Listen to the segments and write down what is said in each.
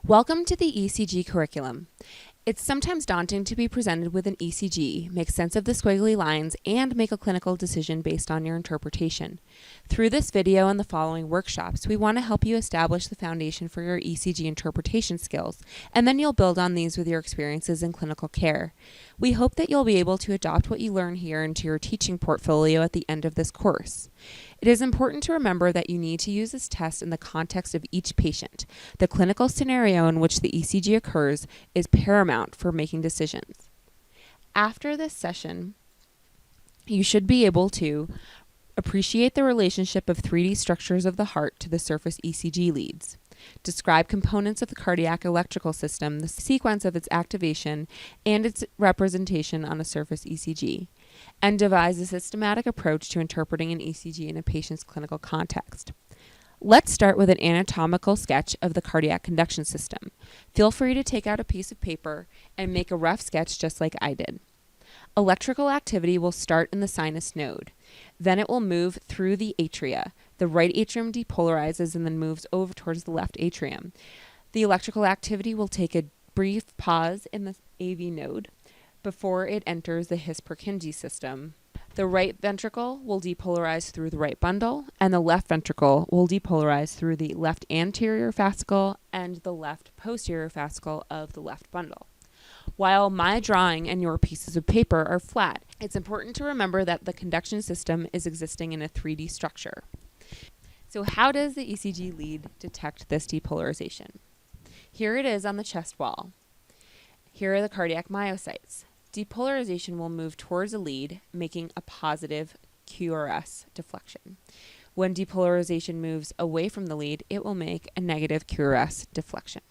Welcome to the ECG curriculum. It's sometimes daunting to be presented with an ECG, make sense of the squiggly lines, and make a clinical decision based on your interpretation. Through this video and the following workshops, we want to help you establish the foundation for your ECG interpretation skills, and then you'll build on these with your experiences in clinical care. We hope that you'll be able to adopt what you learn here into your teaching portfolio at the end of this course. It is important to remember that you need to use this test in the context of each patient. The clinical scenario in which the ECG occurs is paramount for making decisions. After this session, you should be able to appreciate the relationship of 3D structures of the heart to the surface ECG leads, describe components of the cardiac electrical system, the sequence of its activation, and its representation on a surface ECG, and devise a systematic approach to interpreting an ECG in a patient's clinical context. Let's start with an anatomical sketch of the cardiac conduction system. Feel free to take out a piece of paper and make a rough sketch just like I did. Electrical activity will start in the sinus node. Then it will move through the atria. The right atrium depolarizes and then moves over towards the left atrium. The electrical activity will take a brief pause in the AV node before it enters the His-Purkinje system. The right ventricle will depolarize through the right bundle, and the left ventricle will depolarize through the left anterior fascicle and the left posterior fascicle of the left bundle. While my drawing and your pieces of paper are flat, it's important to remember that the conduction system is existing in a 3D structure. So how does the ECG lead detect this depolarization? Here it is on the chest wall. Here are the cardiac myocytes. Depolarization will move towards a lead, making a positive QRS deflection. When depolarization moves away from the lead, it will make a negative QRS deflection.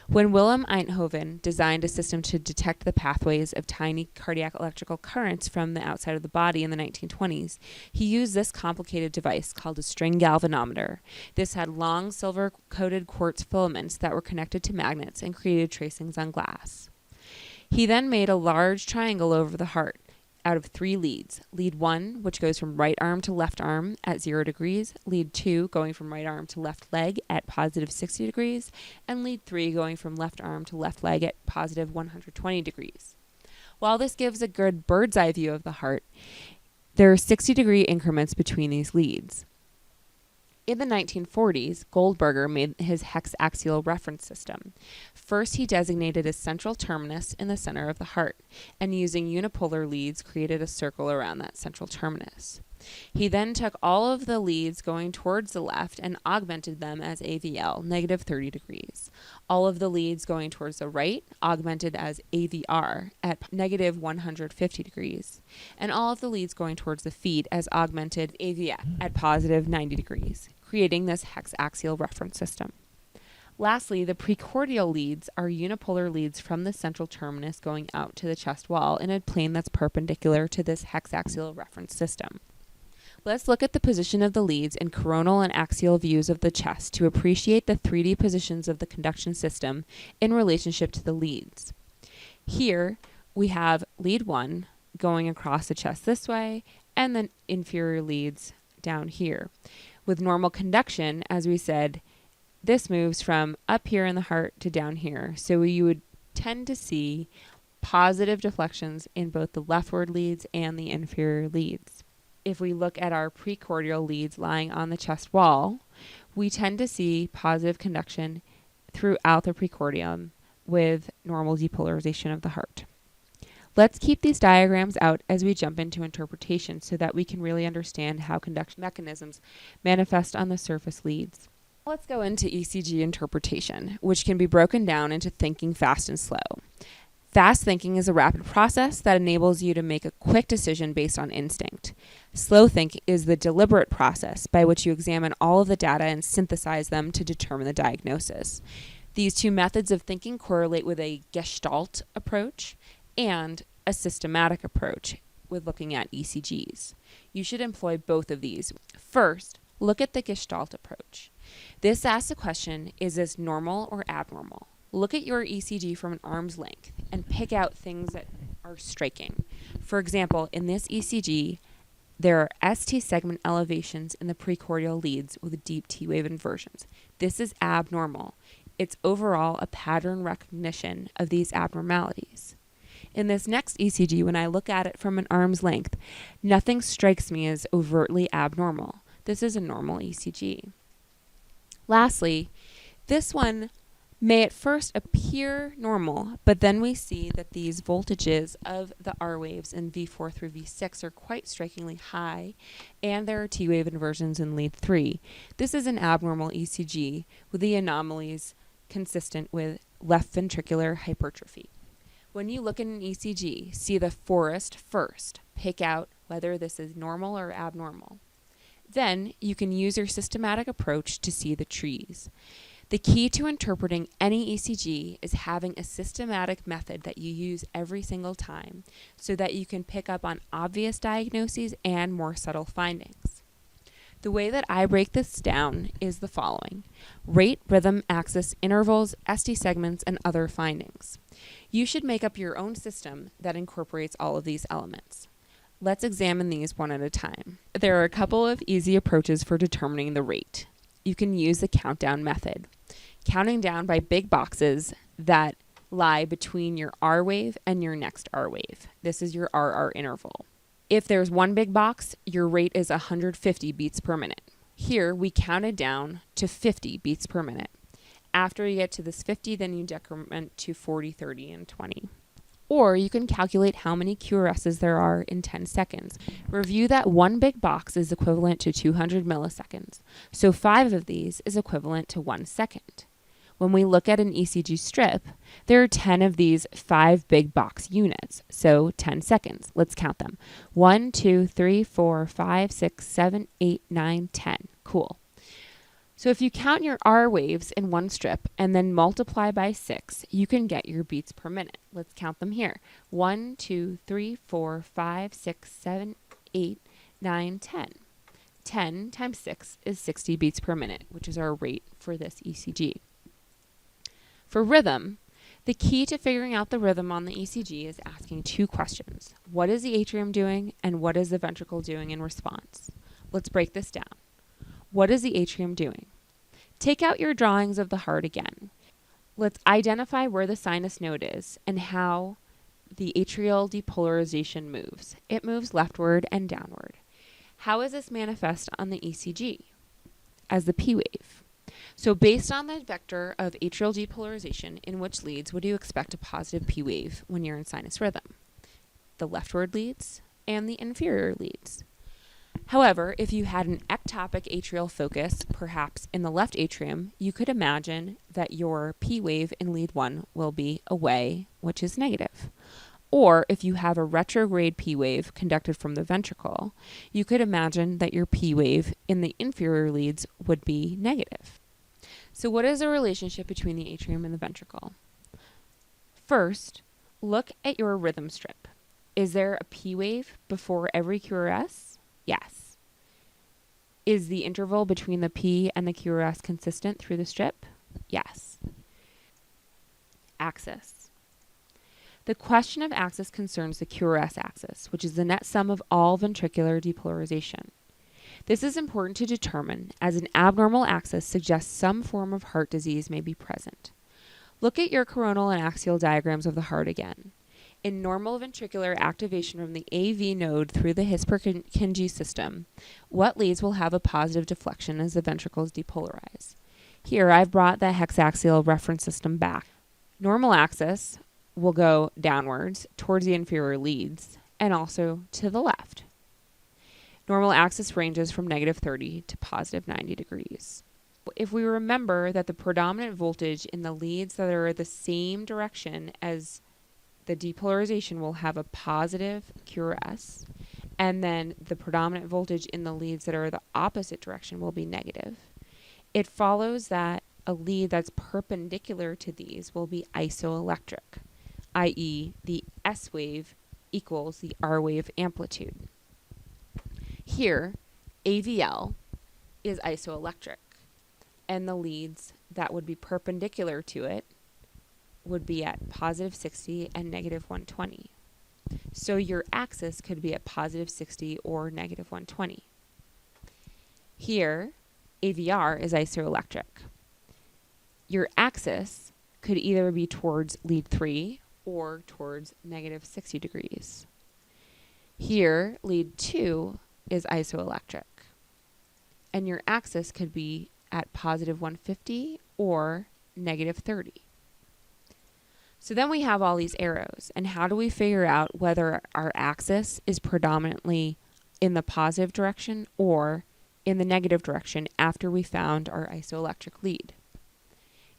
When Willem Einthoven designed a system to detect the pathways of tiny cardiac electrical currents from the outside of the body in the 1920s, he used this complicated device called a string galvanometer. This had long silver-coated quartz filaments that were connected to magnets and created tracings on glass. He then made a large triangle over the heart out of 3 leads. Lead 1, which goes from right arm to left arm at 0 degrees, lead 2 going from right arm to left leg at positive 60 degrees, and lead 3 going from left arm to left leg at positive 120 degrees. While this gives a good bird's eye view of the heart, there are 60-degree increments between these leads. In the 1940s, Goldberger made his hexaxial reference system. First, he designated a central terminus in the center of the heart, and using unipolar leads, created a circle around that central terminus. He then took all of the leads going towards the left and augmented them as AVL, negative 30 degrees. All of the leads going towards the right, augmented as AVR at negative 150 degrees. And all of the leads going towards the feet as augmented AVF at positive 90 degrees, creating this hexaxial reference system. Lastly, the precordial leads are unipolar leads from the central terminus going out to the chest wall in a plane that's perpendicular to this hexaxial reference system. Let's look at the position of the leads in coronal and axial views of the chest to appreciate the 3D positions of the conduction system in relationship to the leads. Here, we have lead 1 going across the chest this way, and then inferior leads down here. With normal conduction, as we said, this moves from up here in the heart to down here. So you would tend to see positive deflections in both the leftward leads and the inferior leads. If we look at our precordial leads lying on the chest wall, we tend to see positive conduction throughout the precordium with normal depolarization of the heart. Let's keep these diagrams out as we jump into interpretation so that we can really understand how conduction mechanisms manifest on the surface leads. Let's go into ECG interpretation, which can be broken down into thinking fast and slow. Fast thinking is a rapid process that enables you to make a quick decision based on instinct. Slow thinking is the deliberate process by which you examine all of the data and synthesize them to determine the diagnosis. These two methods of thinking correlate with a Gestalt approach and a systematic approach with looking at ECGs. You should employ both of these. First, look at the Gestalt approach. This asks the question, is this normal or abnormal? Look at your ECG from an arm's length and pick out things that are striking. For example, in this ECG, there are ST segment elevations in the precordial leads with deep T-wave inversions. This is abnormal. It's overall a pattern recognition of these abnormalities. In this next ECG, when I look at it from an arm's length, nothing strikes me as overtly abnormal. This is a normal ECG. Lastly, this one may at first appear normal, but then we see that these voltages of the R waves in V4 through V6 are quite strikingly high, and there are T wave inversions in lead 3. This is an abnormal ECG with the anomalies consistent with left ventricular hypertrophy. When you look at an ECG, see the forest first. Pick out whether this is normal or abnormal. Then you can use your systematic approach to see the trees. The key to interpreting any ECG is having a systematic method that you use every single time so that you can pick up on obvious diagnoses and more subtle findings. The way that I break this down is the following: rate, rhythm, axis, intervals, ST segments, and other findings. You should make up your own system that incorporates all of these elements. Let's examine these one at a time. There are a couple of easy approaches for determining the rate. You can use the countdown method, counting down by big boxes that lie between your R wave and your next R wave. This is your RR interval. If there's one big box, your rate is 150 beats per minute. Here, we counted down to 50 beats per minute. After you get to this 50, then you decrement to 40, 30, and 20. Or you can calculate how many QRSs there are in 10 seconds. Review that one big box is equivalent to 200 milliseconds. So 5 of these is equivalent to 1 second. When we look at an ECG strip, there are 10 of these 5 big box units, so 10 seconds. Let's count them. 1, 2, 3, 4, 5, 6, 7, 8, 9, 10. Cool. So if you count your R waves in one strip and then multiply by 6, you can get your beats per minute. Let's count them here. 1, 2, 3, 4, 5, 6, 7, 8, 9, 10. 10 times 6 is 60 beats per minute, which is our rate for this ECG. For rhythm, the key to figuring out the rhythm on the ECG is asking 2 questions. What is the atrium doing, and what is the ventricle doing in response? Let's break this down. What is the atrium doing? Take out your drawings of the heart again. Let's identify where the sinus node is and how the atrial depolarization moves. It moves leftward and downward. How is this manifest on the ECG? As the P wave. So based on the vector of atrial depolarization, in which leads would you expect a positive P wave when you're in sinus rhythm? The leftward leads and the inferior leads. However, if you had an ectopic atrial focus, perhaps in the left atrium, you could imagine that your P wave in lead 1 will be away, which is negative. Or if you have a retrograde P wave conducted from the ventricle, you could imagine that your P wave in the inferior leads would be negative. So what is the relationship between the atrium and the ventricle? First, look at your rhythm strip. Is there a P wave before every QRS? Yes. Is the interval between the P and the QRS consistent through the strip? Yes. Axis. The question of axis concerns the QRS axis, which is the net sum of all ventricular depolarization. This is important to determine, as an abnormal axis suggests some form of heart disease may be present. Look at your coronal and axial diagrams of the heart again. In normal ventricular activation from the AV node through the His-Purkinje system, what leads will have a positive deflection as the ventricles depolarize? Here, I've brought the hexaxial reference system back. Normal axis will go downwards towards the inferior leads and also to the left. Normal axis ranges from -30 to +90 degrees. If we remember that the predominant voltage in the leads that are the same direction as the depolarization will have a positive QRS, and then the predominant voltage in the leads that are the opposite direction will be negative, it follows that a lead that's perpendicular to these will be isoelectric, i.e. the S wave equals the R wave amplitude. Here, AVL is isoelectric, and the leads that would be perpendicular to it would be at +60 and -120. So your axis could be at +60 or -120. Here, AVR is isoelectric. Your axis could either be towards lead 3 or towards negative 60 degrees. Here, lead 2 is isoelectric, and your axis could be at positive 150 or negative 30. So then we have all these arrows, and how do we figure out whether our axis is predominantly in the positive direction or in the negative direction after we found our isoelectric lead?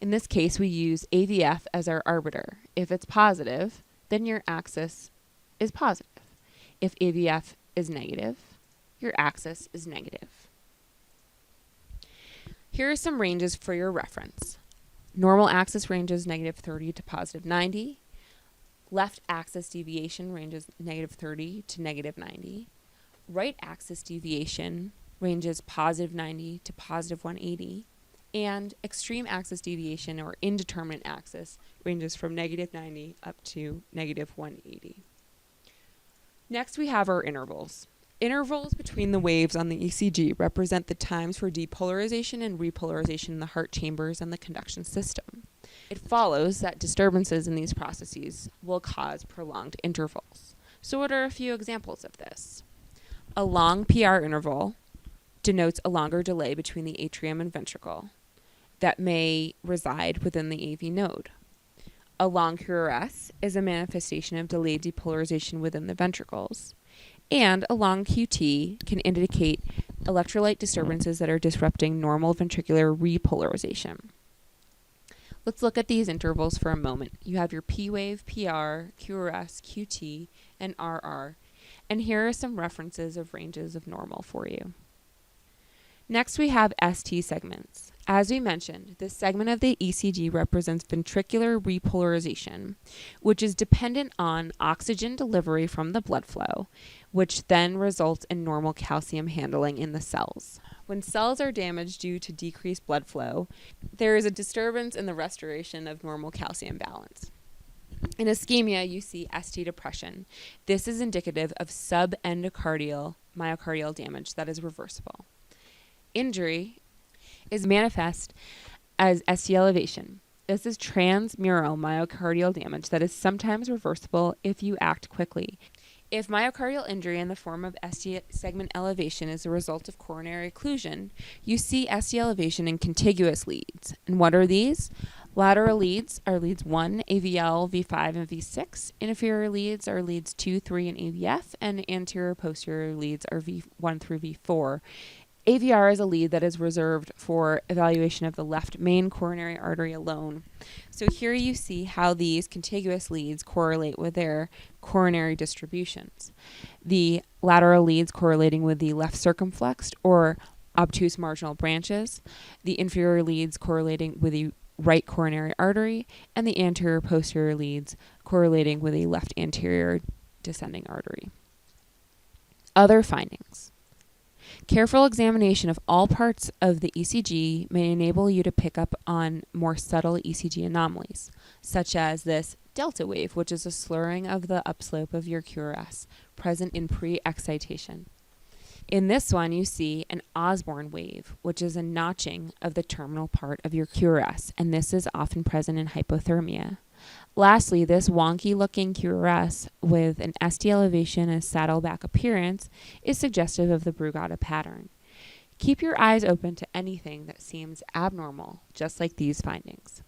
In this case, we use AVF as our arbiter. If it's positive, then your axis is positive. If AVF is negative, your axis is negative. Here are some ranges for your reference. Normal axis ranges negative 30 to positive 90. Left axis deviation ranges negative 30 to negative 90. Right axis deviation ranges positive 90 to positive 180. And extreme axis deviation, or indeterminate axis, ranges from negative 90 up to negative 180. Next, we have our intervals. Intervals between the waves on the ECG represent the times for depolarization and repolarization in the heart chambers and the conduction system. It follows that disturbances in these processes will cause prolonged intervals. So what are a few examples of this? A long PR interval denotes a longer delay between the atrium and ventricle that may reside within the AV node. A long QRS is a manifestation of delayed depolarization within the ventricles. And a long QT can indicate electrolyte disturbances that are disrupting normal ventricular repolarization. Let's look at these intervals for a moment. You have your P wave, PR, QRS, QT, and RR. And here are some references of ranges of normal for you. Next, we have ST segments. As we mentioned, this segment of the ECG represents ventricular repolarization, which is dependent on oxygen delivery from the blood flow, which then results in normal calcium handling in the cells. When cells are damaged due to decreased blood flow, there is a disturbance in the restoration of normal calcium balance. In ischemia, you see ST depression. This is indicative of subendocardial myocardial damage that is reversible. Injury is manifest as ST elevation. This is transmural myocardial damage that is sometimes reversible if you act quickly. If myocardial injury in the form of ST segment elevation is a result of coronary occlusion, you see ST elevation in contiguous leads. And what are these? Lateral leads are leads 1, AVL, V5, and V6. Inferior leads are leads 2, 3, and AVF, and anterior posterior leads are V1 through V4. AVR is a lead that is reserved for evaluation of the left main coronary artery alone. So here you see how these contiguous leads correlate with their coronary distributions. The lateral leads correlating with the left circumflexed or obtuse marginal branches, the inferior leads correlating with the right coronary artery, and the anterior posterior leads correlating with the left anterior descending artery. Other findings. Careful examination of all parts of the ECG may enable you to pick up on more subtle ECG anomalies, such as this delta wave, which is a slurring of the upslope of your QRS, present in pre-excitation. In this one, you see an Osborne wave, which is a notching of the terminal part of your QRS, and this is often present in hypothermia. Lastly, this wonky-looking QRS with an ST elevation and saddleback appearance is suggestive of the Brugada pattern. Keep your eyes open to anything that seems abnormal, just like these findings.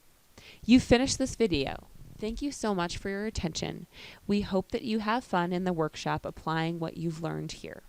You've finished this video. Thank you so much for your attention. We hope that you have fun in the workshop applying what you've learned here.